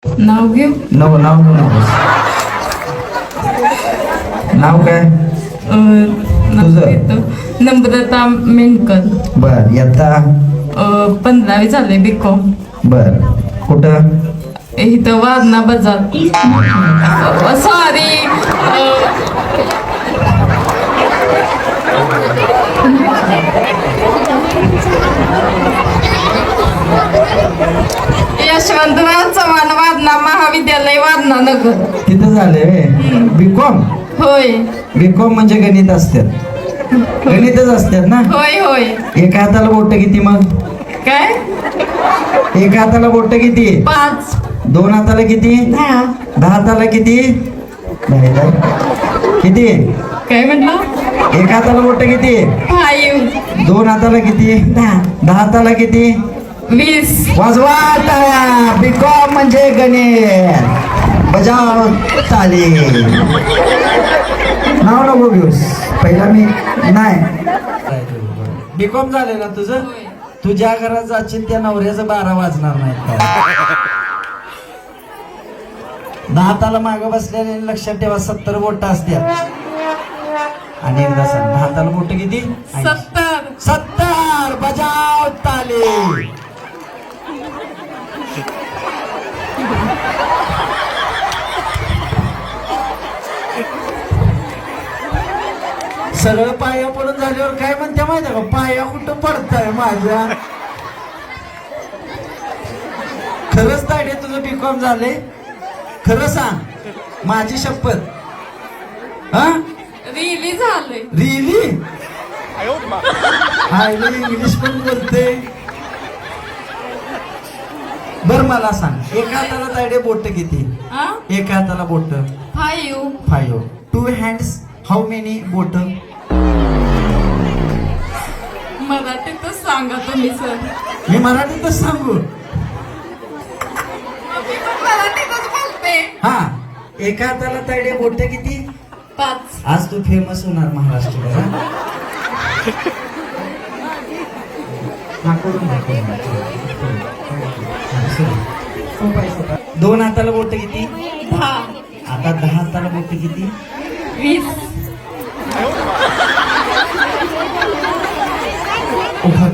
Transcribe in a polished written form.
नाव घेऊ. नको नाव घेऊ नकोस. नाव काय तुझं? नम्रता मेनकर. बर यत्ता 15वी झाले बीकॉम. बर कुठं? इथं वारणा बाजार. सॉरी यशवंतराव चव्हाण वारणा महाविद्यालय वारणा नगर. तिथं झाले बीकॉम. होय बीकॉम म्हणजे गणित असतात, गणितच असतात ना. होय होय. एका हाताला बोट किती मग? काय? एका हाताला बोट किती? 5. दोन हाताला किती? 10. 10 हाताला किती? नाही तर किती? काय म्हटलं? एका हाताला बोट किती? 5. दोन हाताला किती? 10. 10 हाताला किती? 20. वाजवा टाळ्या. बीकॉम म्हणजे गणित. बजाव ताली. नाव नको घेऊस पहिला. मी नाही बीकॉम झाले ना तुझं. तुझ्या घरात जाशील त्या नवऱ्याचं 12 वाजणार नाही का? 10 ताला माग बसलेले लक्षात ठेवा 70 बोट असतात. आणि एकदा सांग 10 ताला बोट किती? 70. 70. बजाव ताली. सगळं पाया पडून झाल्यावर काय म्हणते माहिती का? पाया कुठं पडताय माझ्या? खरंच ताडे तुझं बीकॉम झाले? खरं सांग, माझी शपथ. हा रिली झालंय. रिली? हायले इंग्लिश पण बोलते. बर मला सांग, एका हाताला ताडे बोट किती? एका हाताला बोट 5. 5. 2 हँड्स हाऊ मेनी बोट? मराठीतच सांगा तुम्ही सर. मी मराठीतच सांगू. मराठीतच बोलते. हा एका हाताला ताडे बोट किती? 5. आज तू फेमस होणार महाराष्ट्रात. दोन हाताला बोट किती? 10. आता 10 हाताला बोट किती? 20. उभा